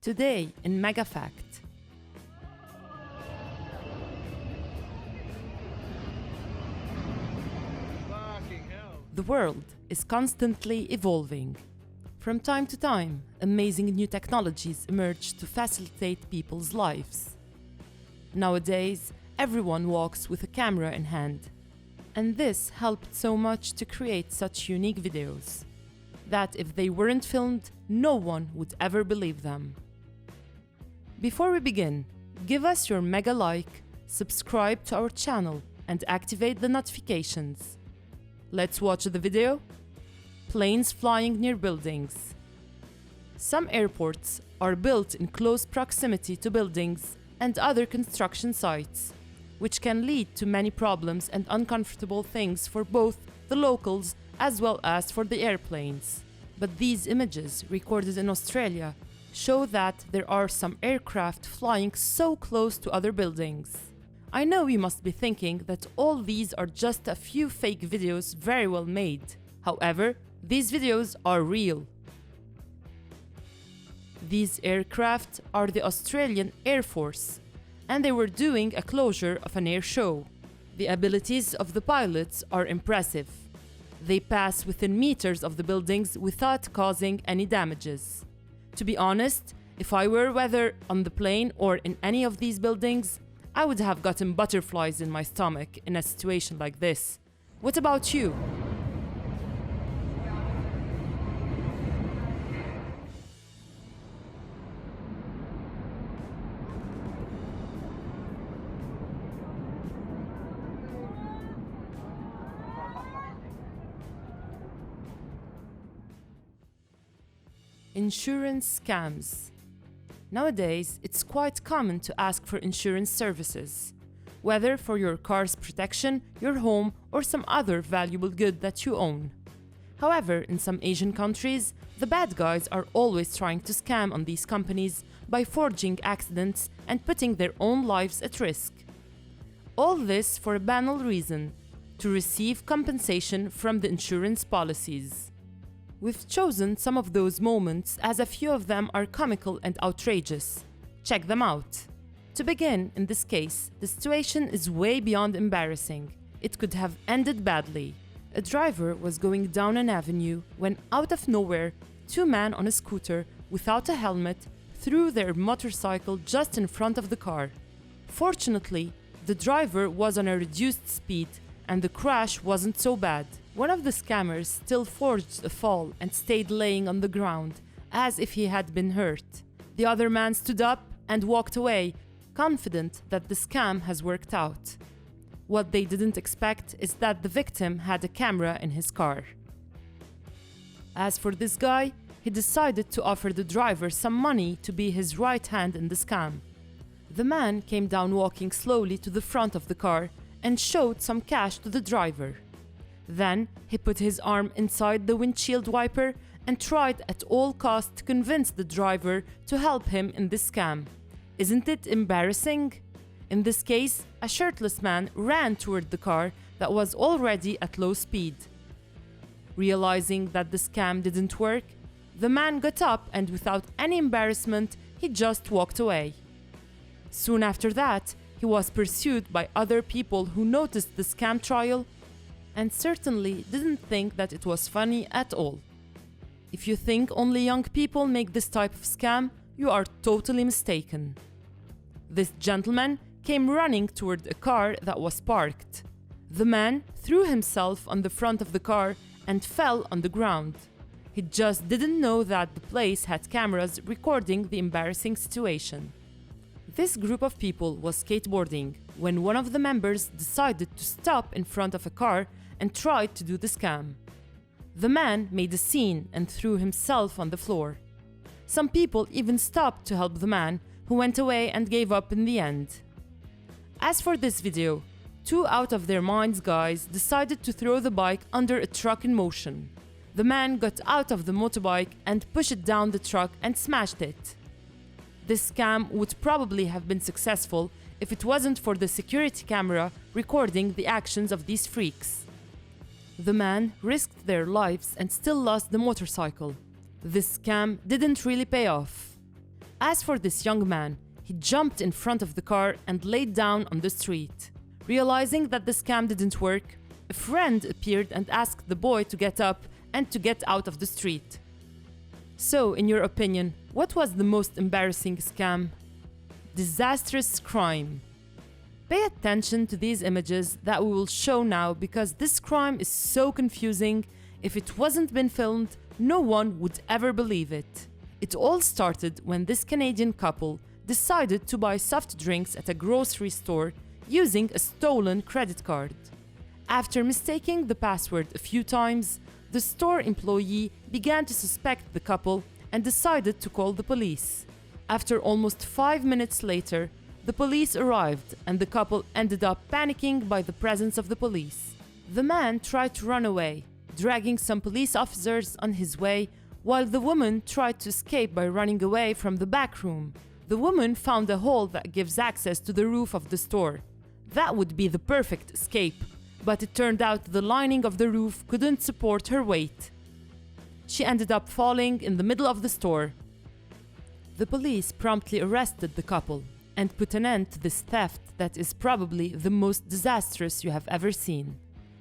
Today in Mega Fact. The world is constantly evolving. From time to time, amazing new technologies emerge to facilitate people's lives. Nowadays, everyone walks with a camera in hand, and this helped so much to create such unique videos that if they weren't filmed, no one would ever believe them. Before we begin, give us your mega like, subscribe to our channel, and activate the notifications. Let's watch the video. Planes flying near buildings. Some airports are built in close proximity to buildings and other construction sites, which can lead to many problems and uncomfortable things for both the locals as well as for the airplanes. But these images, recorded in Australia, show that there are some aircraft flying so close to other buildings. I know you must be thinking that all these are just a few fake videos very well made. However, these videos are real. These aircraft are the Australian Air Force, and they were doing a closure of an air show. The abilities of the pilots are impressive. They pass within meters of the buildings without causing any damages. To be honest, if I were whether on the plane or in any of these buildings, I would have gotten butterflies in my stomach in a situation like this. What about you? Insurance scams. Nowadays, it's quite common to ask for insurance services, whether for your car's protection, your home, or some other valuable good that you own. However, in some Asian countries, the bad guys are always trying to scam on these companies by forging accidents and putting their own lives at risk. All this for a banal reason: to receive compensation from the insurance policies. We've chosen some of those moments as a few of them are comical and outrageous. Check them out. To begin, in this case, the situation is way beyond embarrassing. It could have ended badly. A driver was going down an avenue when, out of nowhere, two men on a scooter without a helmet threw their motorcycle just in front of the car. Fortunately, the driver was on a reduced speed and the crash wasn't so bad. One of the scammers still forged a fall and stayed laying on the ground, as if he had been hurt. The other man stood up and walked away, confident that the scam has worked out. What they didn't expect is that the victim had a camera in his car. As for this guy, he decided to offer the driver some money to be his right hand in the scam. The man came down walking slowly to the front of the car and showed some cash to the driver. Then he put his arm inside the windshield wiper and tried at all costs to convince the driver to help him in this scam. Isn't it embarrassing? In this case, a shirtless man ran toward the car that was already at low speed. Realizing that the scam didn't work, the man got up and without any embarrassment, he just walked away. Soon after that, he was pursued by other people who noticed the scam trial and certainly didn't think that it was funny at all. If you think only young people make this type of scam, you are totally mistaken. This gentleman came running toward a car that was parked. The man threw himself on the front of the car and fell on the ground. He just didn't know that the place had cameras recording the embarrassing situation. This group of people was skateboarding when one of the members decided to stop in front of a car and tried to do the scam. The man made a scene and threw himself on the floor. Some people even stopped to help the man, who went away and gave up in the end. As for this video, two out of their minds guys decided to throw the bike under a truck in motion. The man got out of the motorbike and pushed it down the truck and smashed it. This scam would probably have been successful if it wasn't for the security camera recording the actions of these freaks. The man risked their lives and still lost the motorcycle. This scam didn't really pay off. As for this young man, he jumped in front of the car and laid down on the street. Realizing that the scam didn't work, a friend appeared and asked the boy to get up and to get out of the street. So, in your opinion, what was the most embarrassing scam? Disastrous crime. Pay attention to these images that we will show now because this crime is so confusing. If it wasn't been filmed, no one would ever believe it. It all started when this Canadian couple decided to buy soft drinks at a grocery store using a stolen credit card. After mistaking the password a few times, the store employee began to suspect the couple and decided to call the police. After almost 5 minutes later, the police arrived and the couple ended up panicking by the presence of the police. The man tried to run away, dragging some police officers on his way, while the woman tried to escape by running away from the back room. The woman found a hole that gives access to the roof of the store. That would be the perfect escape, but it turned out the lining of the roof couldn't support her weight. She ended up falling in the middle of the store. The police promptly arrested the couple and put an end to this theft that is probably the most disastrous you have ever seen.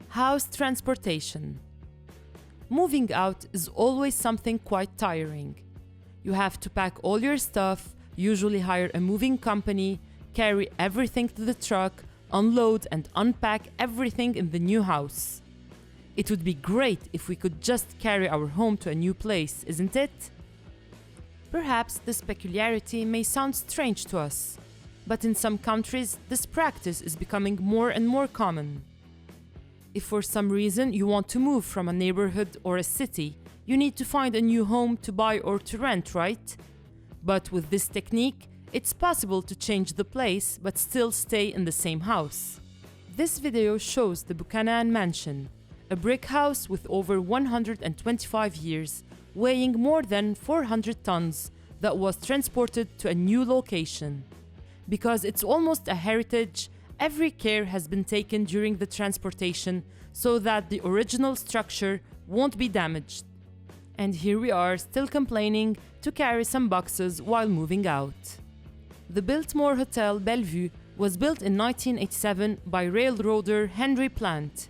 House transportation. Moving out is always something quite tiring. You have to pack all your stuff, usually hire a moving company, carry everything to the truck, unload and unpack everything in the new house. It would be great if we could just carry our home to a new place, isn't it? Perhaps this peculiarity may sound strange to us, but in some countries this practice is becoming more and more common. If for some reason you want to move from a neighborhood or a city, you need to find a new home to buy or to rent, right? But with this technique, it's possible to change the place but still stay in the same house. This video shows the Buchanan Mansion, a brick house with over 125 years, weighing more than 400 tons, that was transported to a new location. Because it's almost a heritage, every care has been taken during the transportation so that the original structure won't be damaged. And here we are still complaining to carry some boxes while moving out. The Biltmore Hotel Bellevue was built in 1987 by railroader Henry Plant.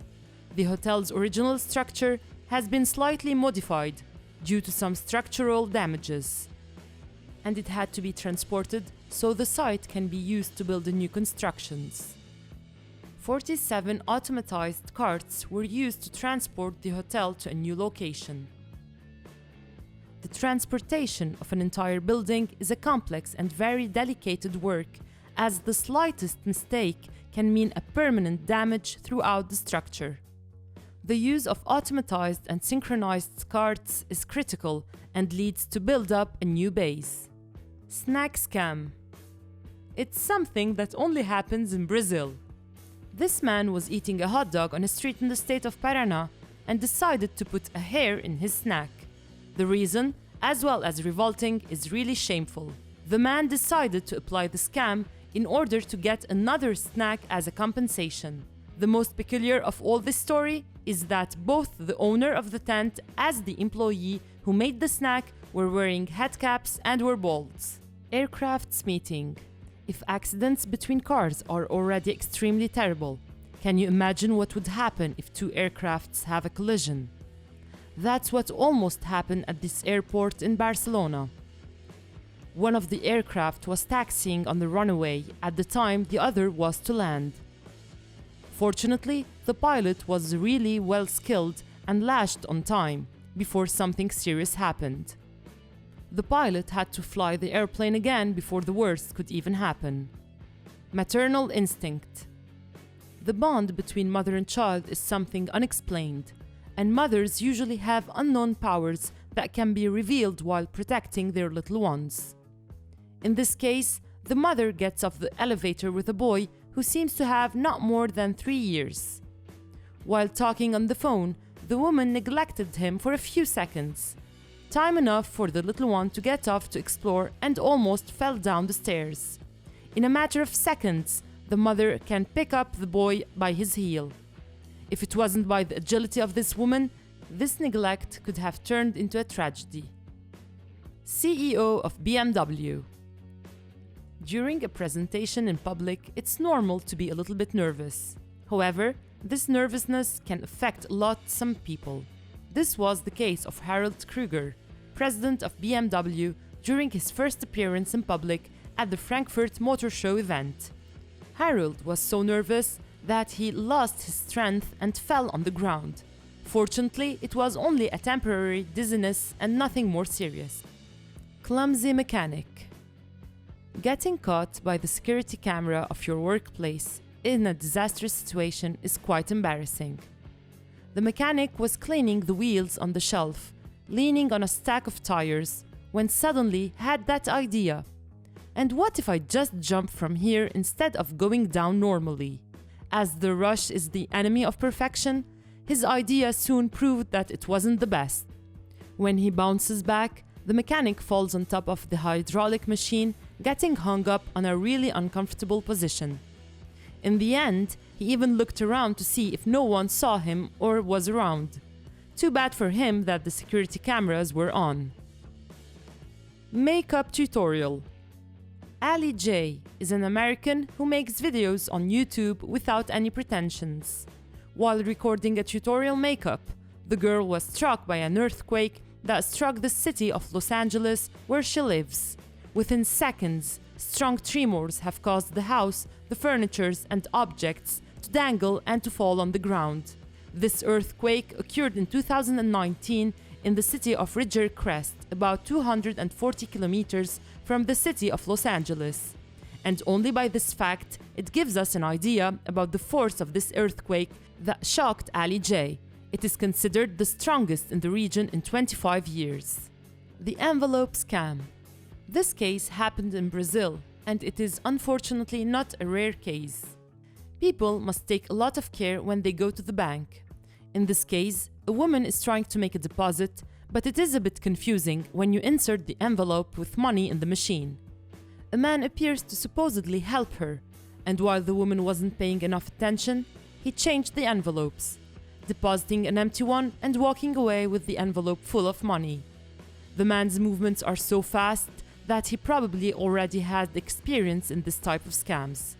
The hotel's original structure has been slightly modified due to some structural damages, and it had to be transported so the site can be used to build the new constructions. 47 automatized carts were used to transport the hotel to a new location. The transportation of an entire building is a complex and very delicate work, as the slightest mistake can mean a permanent damage throughout the structure. The use of automatized and synchronized carts is critical and leads to build up a new base. Snack scam. It's something that only happens in Brazil. This man was eating a hot dog on a street in the state of Paraná and decided to put a hair in his snack. The reason, as well as revolting, is really shameful. The man decided to apply the scam in order to get another snack as a compensation. The most peculiar of all this story is that both the owner of the tent as the employee who made the snack were wearing head caps and were bald. Aircrafts meeting. If accidents between cars are already extremely terrible, can you imagine what would happen if two aircrafts have a collision? That's what almost happened at this airport in Barcelona. One of the aircraft was taxiing on the runway at the time the other was to land. Fortunately, the pilot was really well skilled and lashed on time before something serious happened. The pilot had to fly the airplane again before the worst could even happen. Maternal instinct. The bond between mother and child is something unexplained, and mothers usually have unknown powers that can be revealed while protecting their little ones. In this case, the mother gets off the elevator with a boy who seems to have not more than 3 years. While talking on the phone, the woman neglected him for a few seconds, time enough for the little one to get off to explore and almost fell down the stairs. In a matter of seconds, the mother can pick up the boy by his heel. If it wasn't by the agility of this woman, this neglect could have turned into a tragedy. CEO of BMW. During a presentation in public, it's normal to be a little bit nervous. However, this nervousness can affect some people. This was the case of Harald Krüger, president of BMW, during his first appearance in public at the Frankfurt Motor Show event. Harald was so nervous that he lost his strength and fell on the ground. Fortunately, it was only a temporary dizziness and nothing more serious. Clumsy mechanic. Getting caught by the security camera of your workplace in a disastrous situation is quite embarrassing. The mechanic was cleaning the wheels on the shelf, leaning on a stack of tires, when suddenly had that idea. And what if I just jump from here instead of going down normally? As the rush is the enemy of perfection, his idea soon proved that it wasn't the best. When he bounces back, the mechanic falls on top of the hydraulic machine, getting hung up on a really uncomfortable position. In the end, he even looked around to see if no one saw him or was around. Too bad for him that the security cameras were on. Makeup tutorial. Ali J is an American who makes videos on YouTube without any pretensions. While recording a tutorial makeup, the girl was struck by an earthquake that struck the city of Los Angeles where she lives. Within seconds, strong tremors have caused the house, the furniture and objects to dangle and to fall on the ground. This earthquake occurred in 2019 in the city of Ridgecrest, about 240 kilometers from the city of Los Angeles. And only by this fact, it gives us an idea about the force of this earthquake that shocked Ali J. It is considered the strongest in the region in 25 years. The envelope scam. This case happened in Brazil, and it is unfortunately not a rare case. People must take a lot of care when they go to the bank. In this case, a woman is trying to make a deposit, but it is a bit confusing when you insert the envelope with money in the machine. A man appears to supposedly help her, and while the woman wasn't paying enough attention, he changed the envelopes, depositing an empty one and walking away with the envelope full of money. The man's movements are so fast that he probably already had experience in this type of scams.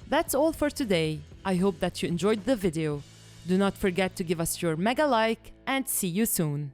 That's all for today. I hope that you enjoyed the video. Do not forget to give us your mega like and see you soon.